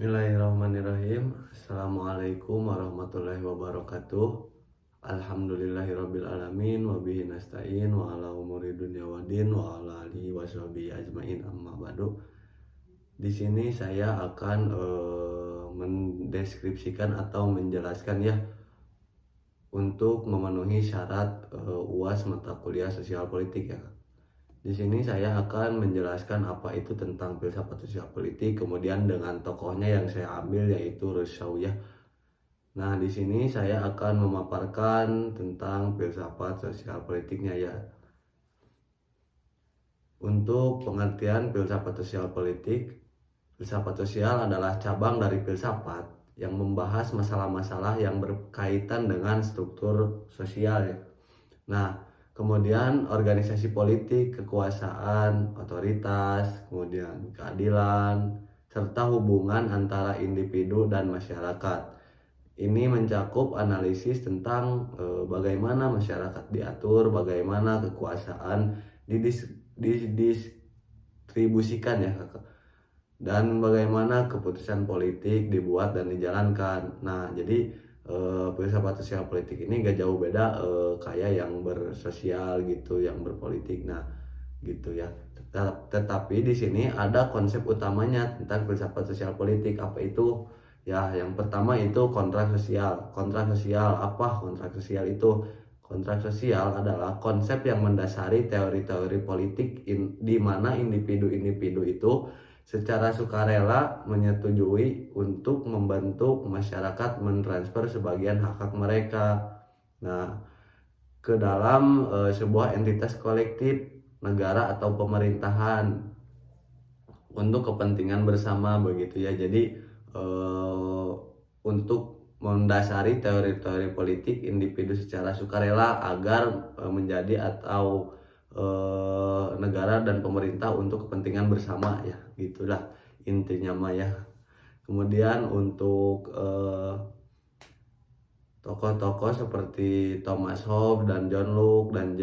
Bismillahirrahmanirrahim. Assalamualaikum warahmatullahi wabarakatuh. Alhamdulillahirabbil alamin wa bihi nasta'in wa ala umuri dunya waddin wa ala alihi washabihi ajmain amma ba'du. Di sini saya akan mendeskripsikan atau menjelaskan ya untuk memenuhi syarat UAS mata kuliah sosial politik ya. Di sini saya akan menjelaskan apa itu tentang filsafat sosial politik, kemudian dengan tokohnya yang saya ambil yaitu Rousseau ya. Nah, di sini saya akan memaparkan tentang filsafat sosial politiknya ya. Untuk pengertian filsafat sosial politik, filsafat sosial adalah cabang dari filsafat yang membahas masalah-masalah yang berkaitan dengan struktur sosial ya. Nah, kemudian organisasi politik, kekuasaan, otoritas, kemudian keadilan, serta hubungan antara individu dan masyarakat. Ini mencakup analisis tentang bagaimana masyarakat diatur, bagaimana kekuasaan didistribusikan ya kakak, dan bagaimana keputusan politik dibuat dan dijalankan. Nah, jadi filsafat sosial politik ini gak jauh beda kayak yang bersosial gitu, yang berpolitik. Nah, gitu ya. Tetapi di sini ada konsep utamanya tentang filsafat sosial politik. Apa itu? Ya, yang pertama itu kontrak sosial. Kontrak sosial apa? Kontrak sosial itu, kontrak sosial adalah konsep yang mendasari teori-teori politik di mana individu-individu itu secara sukarela menyetujui untuk membentuk masyarakat mentransfer sebagian hak-hak mereka. Nah, ke dalam sebuah entitas kolektif, negara atau pemerintahan untuk kepentingan bersama begitu ya. Jadi untuk mendasari teori-teori politik individu secara sukarela agar menjadi atau negara dan pemerintah untuk kepentingan bersama ya, gitulah intinya mah ya. Kemudian untuk tokoh-tokoh seperti Thomas Hobbes dan John Locke dan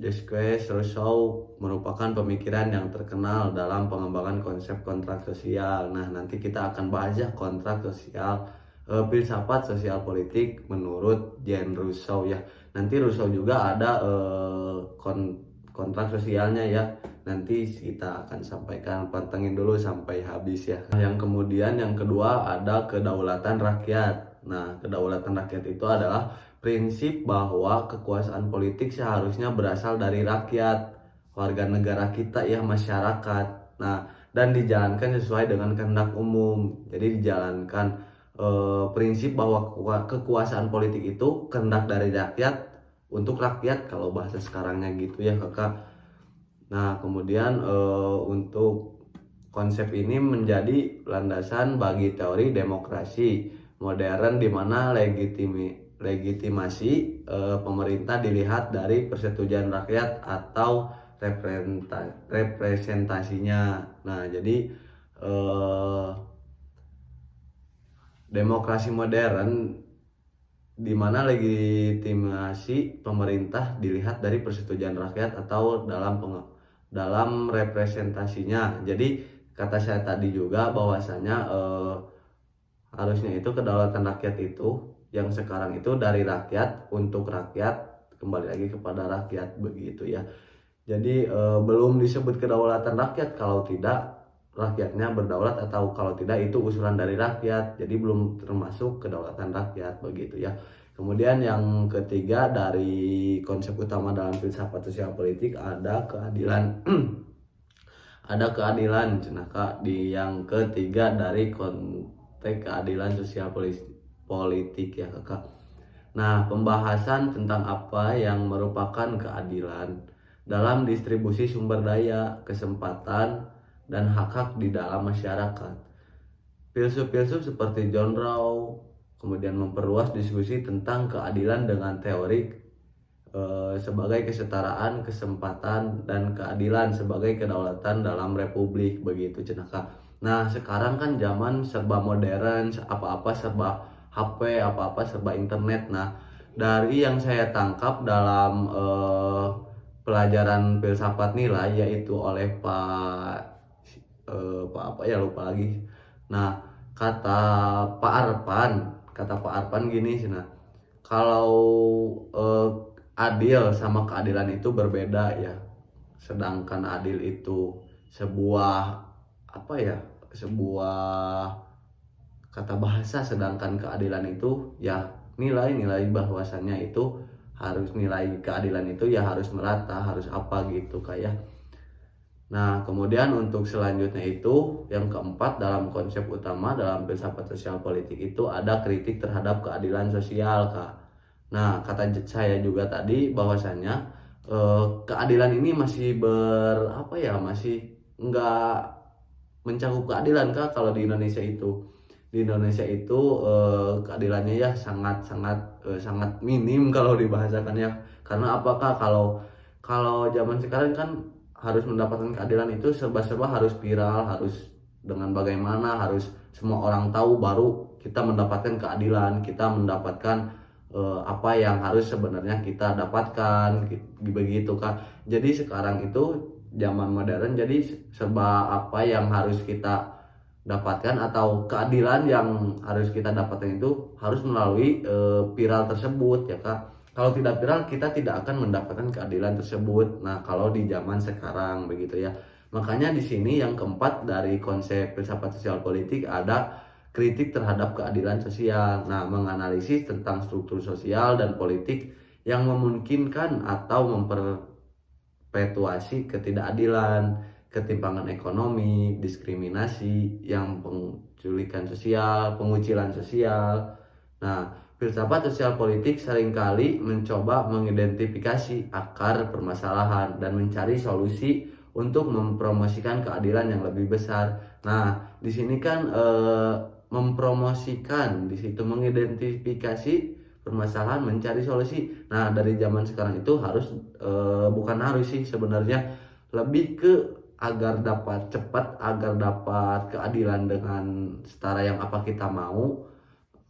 Jacques Rousseau merupakan pemikiran yang terkenal dalam pengembangan konsep kontrak sosial. Nah, nanti kita akan bahas ya kontrak sosial, filsafat sosial politik menurut Jean Rousseau ya. Nanti Rousseau juga ada kontrak sosialnya ya. Nanti kita akan sampaikan, pantengin dulu sampai habis ya. Yang kemudian yang kedua ada kedaulatan rakyat. Nah, kedaulatan rakyat itu adalah prinsip bahwa kekuasaan politik seharusnya berasal dari rakyat, warga negara kita ya, masyarakat. Nah, dan dijalankan sesuai dengan kehendak umum. Jadi dijalankan prinsip bahwa kekuasaan politik itu kehendak dari rakyat untuk rakyat kalau bahasa sekarangnya gitu ya kakak. Nah, kemudian untuk konsep ini menjadi landasan bagi teori demokrasi modern di mana legitimasi pemerintah dilihat dari persetujuan rakyat atau representasinya. Nah, jadi demokrasi modern di mana legitimasi pemerintah dilihat dari persetujuan rakyat atau dalam representasinya. Jadi kata saya tadi juga bahwasanya harusnya itu kedaulatan rakyat itu yang sekarang itu dari rakyat untuk rakyat, kembali lagi kepada rakyat begitu ya. Jadi belum disebut kedaulatan rakyat kalau tidak rakyatnya berdaulat, atau kalau tidak itu usulan dari rakyat. Jadi belum termasuk kedaulatan rakyat begitu ya. Kemudian yang ketiga dari konsep utama dalam filsafat sosial politik ada keadilan. Ada keadilan cenaka di yang ketiga dari konteks keadilan sosial politik ya kakak. Nah, pembahasan tentang apa yang merupakan keadilan dalam distribusi sumber daya, kesempatan, dan hak-hak di dalam masyarakat. Filsuf-filsuf seperti John Rawls kemudian memperluas diskusi tentang keadilan dengan teori sebagai kesetaraan, kesempatan, dan keadilan sebagai kedaulatan dalam republik begitu cenaka. Nah, sekarang kan zaman serba modern, apa-apa serba HP, apa-apa serba internet. Nah, dari yang saya tangkap dalam pelajaran filsafat nilai yaitu oleh Pak apa ya lupa lagi. Nah, kata kata Pak Arpan gini sih, nah, kalau adil sama keadilan itu berbeda ya. Sedangkan adil itu sebuah apa ya, sebuah kata bahasa, sedangkan keadilan itu ya nilai-nilai bahwasannya itu harus, nilai keadilan itu ya harus merata, harus apa gitu kayak. Nah, kemudian untuk selanjutnya itu yang keempat, dalam konsep utama dalam filsafat sosial politik itu ada kritik terhadap keadilan sosial, Kak. Nah, kata saya juga tadi bahwasannya keadilan ini masih apa ya, masih nggak mencakup keadilan, Kak, kalau di Indonesia itu. Di Indonesia itu keadilannya ya sangat sangat sangat minim kalau dibahasakan ya. Karena apakah kalau kalau zaman sekarang kan harus mendapatkan keadilan itu serba-serba harus viral, harus dengan bagaimana, harus semua orang tahu baru kita mendapatkan keadilan, kita mendapatkan apa yang harus sebenarnya kita dapatkan, begitu Kak. Jadi sekarang itu zaman modern, jadi serba apa yang harus kita dapatkan atau keadilan yang harus kita dapatkan itu harus melalui viral tersebut ya Kak. Kalau tidak viral kita tidak akan mendapatkan keadilan tersebut. Nah, kalau di zaman sekarang begitu ya. Makanya di sini yang keempat dari konsep filsafat sosial politik ada kritik terhadap keadilan sosial. Nah, menganalisis tentang struktur sosial dan politik yang memungkinkan atau memperpetuasi ketidakadilan, ketimpangan ekonomi, diskriminasi, yang penculikan sosial, pengucilan sosial. Nah, filsafat sosial politik seringkali mencoba mengidentifikasi akar permasalahan dan mencari solusi untuk mempromosikan keadilan yang lebih besar. Nah, di sini kan mempromosikan, di situ mengidentifikasi permasalahan, mencari solusi. Nah, dari zaman sekarang itu harus bukan harus sih sebenarnya, lebih ke agar dapat cepat, agar dapat keadilan dengan setara yang apa kita mau.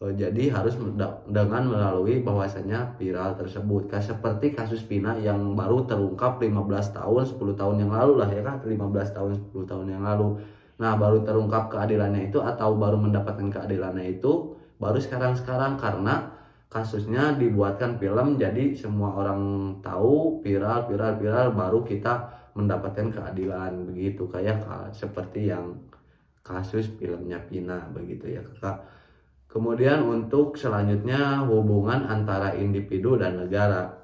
Jadi harus dengan melalui bahwasanya viral tersebut, seperti kasus Pina yang baru terungkap 15 tahun 10 tahun yang lalu lah ya kan, 15 tahun 10 tahun yang lalu. Nah, baru terungkap keadilannya itu atau baru mendapatkan keadilannya itu baru sekarang karena kasusnya dibuatkan film, jadi semua orang tahu, viral viral viral, baru kita mendapatkan keadilan begitu, kayak seperti yang kasus filmnya Pina begitu ya Kakak. Kemudian untuk selanjutnya hubungan antara individu dan negara.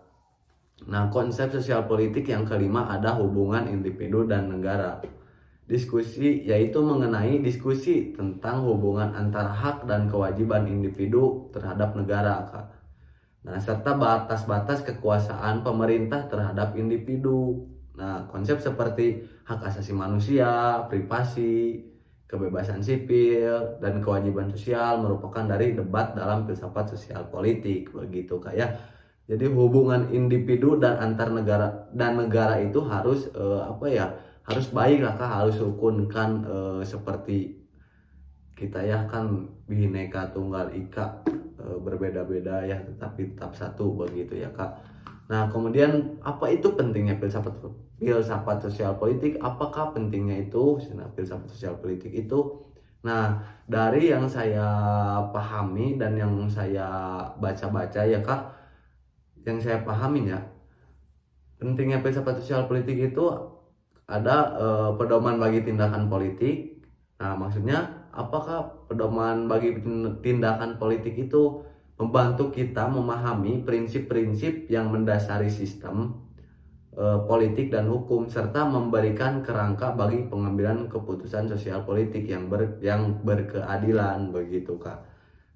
Nah, konsep sosial politik yang kelima ada hubungan individu dan negara. Diskusi yaitu mengenai diskusi tentang hubungan antara hak dan kewajiban individu terhadap negara, Kak. Nah, serta batas-batas kekuasaan pemerintah terhadap individu. Nah, konsep seperti hak asasi manusia, privasi, kebebasan sipil, dan kewajiban sosial merupakan dari debat dalam filsafat sosial politik begitu kayak. Jadi hubungan individu dan antar negara itu harus apa ya, harus baik lah Kak, harus rukun kan, seperti kita ya kan Bhinneka Tunggal Ika, berbeda-beda ya tetapi tetap satu begitu ya Kak. Nah, kemudian apa itu pentingnya filsafat sosial politik? Apakah pentingnya itu filsafat sosial politik itu? Nah, dari yang saya pahami dan yang saya baca-baca ya Kak, yang saya pahamin ya, pentingnya filsafat sosial politik itu ada pedoman bagi tindakan politik. Nah, maksudnya apakah pedoman bagi tindakan politik itu membantu kita memahami prinsip-prinsip yang mendasari sistem politik dan hukum, serta memberikan kerangka bagi pengambilan keputusan sosial politik yang berkeadilan begitu Kak.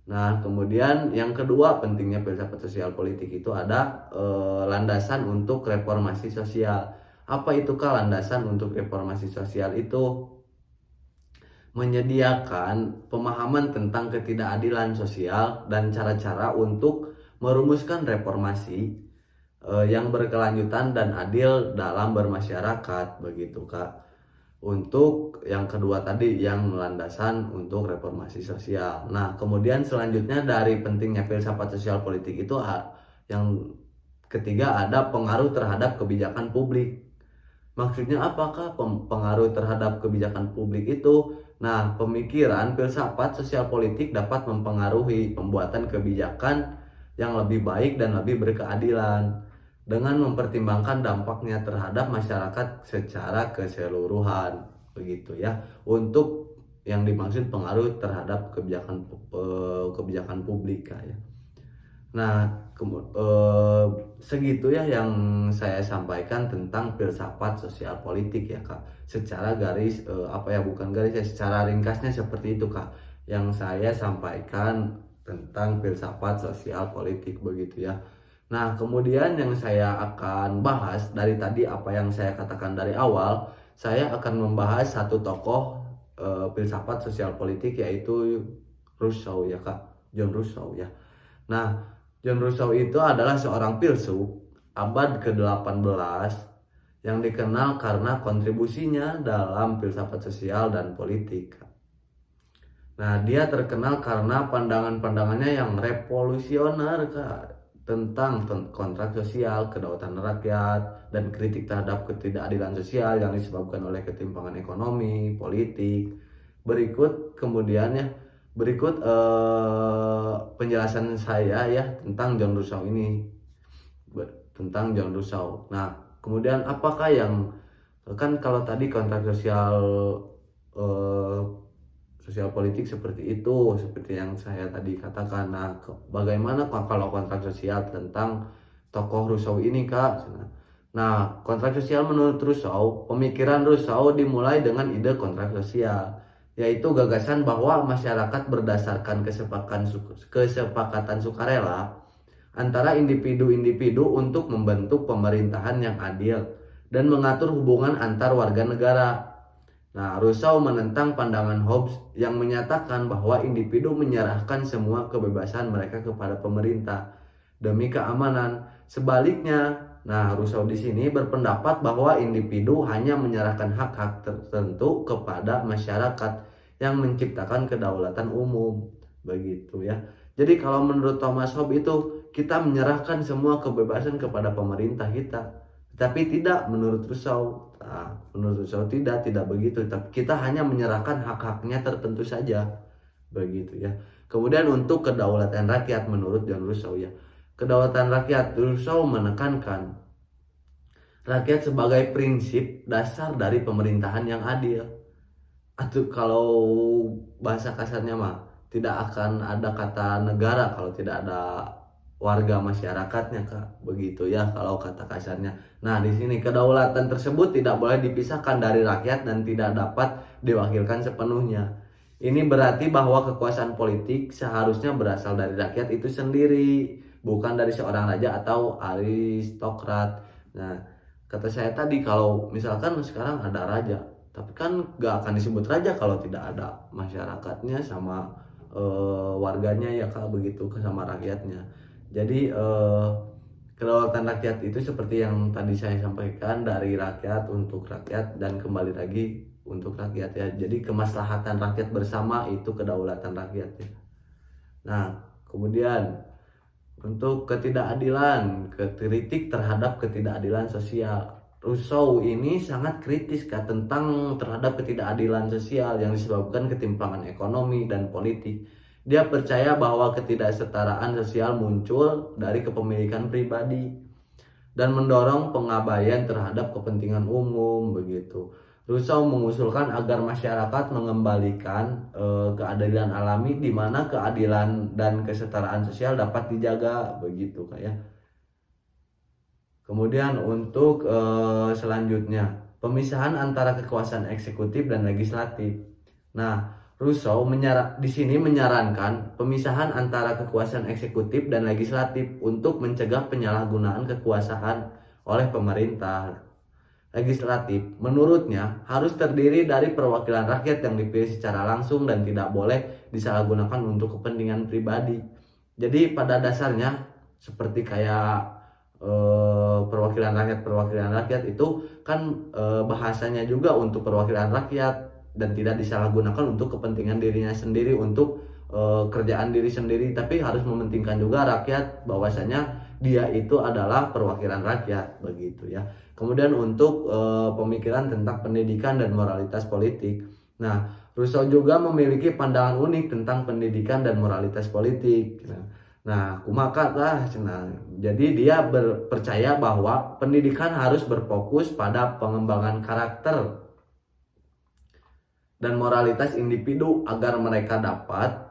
Nah, kemudian yang kedua pentingnya filsafat sosial politik itu ada landasan untuk reformasi sosial. Apa itu Kak landasan untuk reformasi sosial? Itu menyediakan pemahaman tentang ketidakadilan sosial dan cara-cara untuk merumuskan reformasi yang berkelanjutan dan adil dalam bermasyarakat begitu Kak. Untuk yang kedua tadi yang landasan untuk reformasi sosial. Nah, kemudian selanjutnya dari pentingnya filsafat sosial politik itu yang ketiga ada pengaruh terhadap kebijakan publik. Maksudnya apakah pengaruh terhadap kebijakan publik itu? Nah, pemikiran filsafat sosial politik dapat mempengaruhi pembuatan kebijakan yang lebih baik dan lebih berkeadilan dengan mempertimbangkan dampaknya terhadap masyarakat secara keseluruhan, begitu ya. Untuk yang dimaksud pengaruh terhadap kebijakan publik ya. Nah, segitu ya yang saya sampaikan tentang filsafat sosial politik ya Kak. Secara garis bukan garis ya, secara ringkasnya seperti itu Kak. Yang saya sampaikan tentang filsafat sosial politik begitu ya. Nah, kemudian yang saya akan bahas dari tadi apa yang saya katakan dari awal, saya akan membahas satu tokoh filsafat sosial politik yaitu Rousseau ya Kak, John Rousseau ya. Nah, John Rousseau itu adalah seorang filsuf abad ke-18 yang dikenal karena kontribusinya dalam filsafat sosial dan politik. Nah, dia terkenal karena pandangan-pandangannya yang revolusioner tentang kontrak sosial, kedaulatan rakyat, dan kritik terhadap ketidakadilan sosial yang disebabkan oleh ketimpangan ekonomi, politik. Berikut penjelasan saya ya tentang John Rousseau ini, tentang John Rousseau. Nah, kemudian apakah yang kan kalau tadi kontrak sosial politik seperti itu, seperti yang saya tadi katakan. Nah, bagaimana kalau kontrak sosial tentang tokoh Rousseau ini Kak? Nah, kontrak sosial menurut Rousseau, pemikiran Rousseau dimulai dengan ide kontrak sosial, yaitu gagasan bahwa masyarakat berdasarkan kesepakatan sukarela antara individu-individu untuk membentuk pemerintahan yang adil dan mengatur hubungan antar warga negara. Nah, Rousseau menentang pandangan Hobbes yang menyatakan bahwa individu menyerahkan semua kebebasan mereka kepada pemerintah demi keamanan. Sebaliknya, nah, Rousseau di sini berpendapat bahwa individu hanya menyerahkan hak-hak tertentu kepada masyarakat yang menciptakan kedaulatan umum, begitu ya. Jadi kalau menurut Thomas Hobbes itu kita menyerahkan semua kebebasan kepada pemerintah kita, tapi tidak menurut Rousseau. Nah, menurut Rousseau tidak begitu, tapi kita hanya menyerahkan hak-haknya tertentu saja, begitu ya. Kemudian untuk kedaulatan rakyat menurut John Rousseau ya. Kedaulatan rakyat, Rousseau menekankan rakyat sebagai prinsip dasar dari pemerintahan yang adil. Atau kalau bahasa kasarnya mah tidak akan ada kata negara kalau tidak ada warga masyarakatnya Kak, begitu ya kalau kata kasarnya. Nah, di sini kedaulatan tersebut tidak boleh dipisahkan dari rakyat dan tidak dapat diwakilkan sepenuhnya. Ini berarti bahwa kekuasaan politik seharusnya berasal dari rakyat itu sendiri, bukan dari seorang raja atau aristokrat. Nah, kata saya tadi kalau misalkan sekarang ada raja, tapi kan gak akan disebut raja kalau tidak ada masyarakatnya sama warganya ya Kak, begitu sama rakyatnya. Jadi kedaulatan rakyat itu seperti yang tadi saya sampaikan, dari rakyat untuk rakyat dan kembali lagi untuk rakyat ya. Jadi kemaslahatan rakyat bersama itu kedaulatan rakyat ya. Nah, kemudian untuk ketidakadilan, kritik terhadap ketidakadilan sosial. Rousseau ini sangat kritis tentang terhadap ketidakadilan sosial yang disebabkan ketimpangan ekonomi dan politik. Dia percaya bahwa ketidaksetaraan sosial muncul dari kepemilikan pribadi dan mendorong pengabaian terhadap kepentingan umum, begitu. Rousseau mengusulkan agar masyarakat mengembalikan keadilan alami di mana keadilan dan kesetaraan sosial dapat dijaga, begitu kayak. Kemudian untuk selanjutnya, pemisahan antara kekuasaan eksekutif dan legislatif. Nah, Rousseau di sini menyarankan pemisahan antara kekuasaan eksekutif dan legislatif untuk mencegah penyalahgunaan kekuasaan oleh pemerintah. Legislatif, menurutnya, harus terdiri dari perwakilan rakyat yang dipilih secara langsung dan tidak boleh disalahgunakan untuk kepentingan pribadi. Jadi pada dasarnya seperti kayak perwakilan rakyat itu kan bahasanya juga untuk perwakilan rakyat dan tidak disalahgunakan untuk kepentingan dirinya sendiri, untuk kerjaan diri sendiri, tapi harus mementingkan juga rakyat bahwasanya dia itu adalah perwakilan rakyat, begitu ya. Kemudian untuk pemikiran tentang pendidikan dan moralitas politik. Nah, Rousseau juga memiliki pandangan unik tentang pendidikan dan moralitas politik. Nah, kumaha tah cenah. Jadi dia percaya bahwa pendidikan harus berfokus pada pengembangan karakter dan moralitas individu agar mereka dapat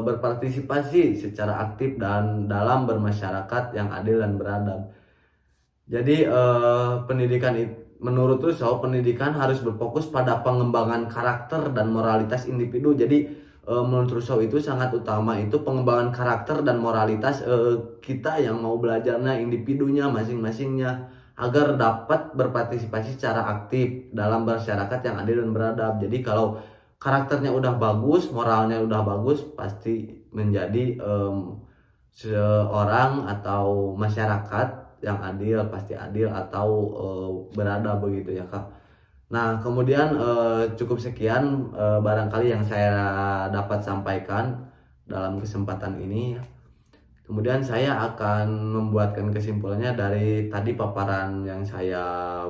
berpartisipasi secara aktif dan dalam bermasyarakat yang adil dan beradab. Jadi menurut Rousseau pendidikan harus berfokus pada pengembangan karakter dan moralitas individu. Jadi menurut Rousseau itu sangat utama itu pengembangan karakter dan moralitas kita yang mau belajarnya, individunya masing-masingnya, agar dapat berpartisipasi secara aktif dalam masyarakat yang adil dan beradab. Jadi kalau karakternya udah bagus, moralnya udah bagus, pasti menjadi seorang atau masyarakat yang adil, pasti adil atau beradab begitu ya Kak. Nah kemudian cukup sekian barangkali yang saya dapat sampaikan dalam kesempatan ini. Kemudian saya akan membuatkan kesimpulannya dari tadi paparan yang saya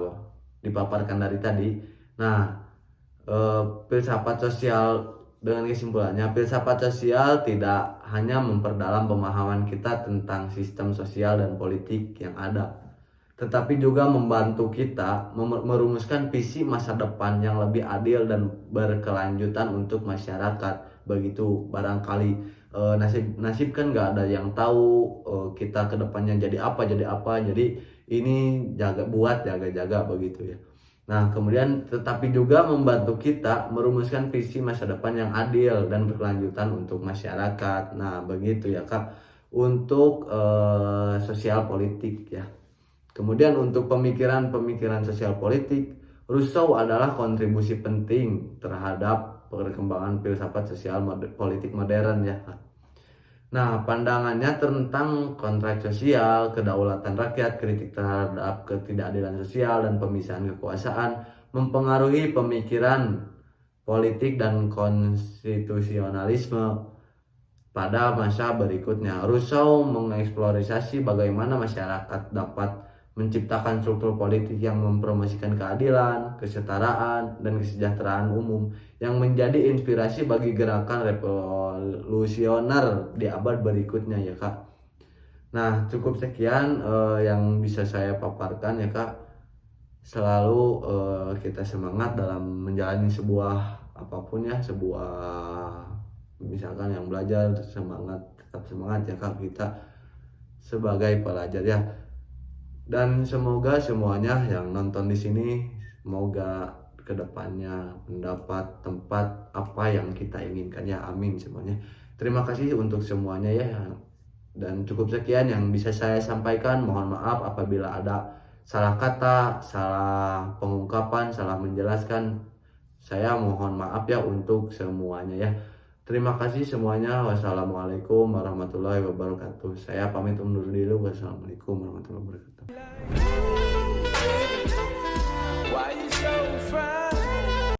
dipaparkan dari tadi. Nah, filsafat sosial dengan kesimpulannya, filsafat sosial tidak hanya memperdalam pemahaman kita tentang sistem sosial dan politik yang ada, tetapi juga membantu kita merumuskan visi masa depan yang lebih adil dan berkelanjutan untuk masyarakat. Begitu barangkali nasib kan nggak ada yang tahu kita kedepannya jadi apa, jadi ini jaga begitu ya. Nah kemudian tetapi juga membantu kita merumuskan visi masa depan yang adil dan berkelanjutan untuk masyarakat. Nah begitu ya Kak untuk sosial politik ya. Kemudian untuk pemikiran sosial politik, Rousseau adalah kontribusi penting terhadap perkembangan filsafat sosial politik modern ya. Nah, pandangannya tentang kontrak sosial, kedaulatan rakyat, kritik terhadap ketidakadilan sosial, dan pemisahan kekuasaan mempengaruhi pemikiran politik dan konstitusionalisme pada masa berikutnya. Rousseau mengeksplorasi bagaimana masyarakat dapat menciptakan struktur politik yang mempromosikan keadilan, kesetaraan, dan kesejahteraan umum yang menjadi inspirasi bagi gerakan revolusioner di abad berikutnya ya Kak. Nah cukup sekian yang bisa saya paparkan ya Kak. Selalu kita semangat dalam menjalani sebuah apapun ya, sebuah misalkan yang belajar, tetap semangat ya Kak kita sebagai pelajar ya. Dan semoga semuanya yang nonton di sini semoga kedepannya mendapat tempat apa yang kita inginkan ya, amin semuanya. Terima kasih untuk semuanya ya. Dan cukup sekian yang bisa saya sampaikan. Mohon maaf apabila ada salah kata, salah pengungkapan, salah menjelaskan. Saya mohon maaf ya untuk semuanya ya. Terima kasih semuanya. Wassalamualaikum warahmatullahi wabarakatuh. Saya pamit undur dulu. Wassalamualaikum warahmatullahi wabarakatuh.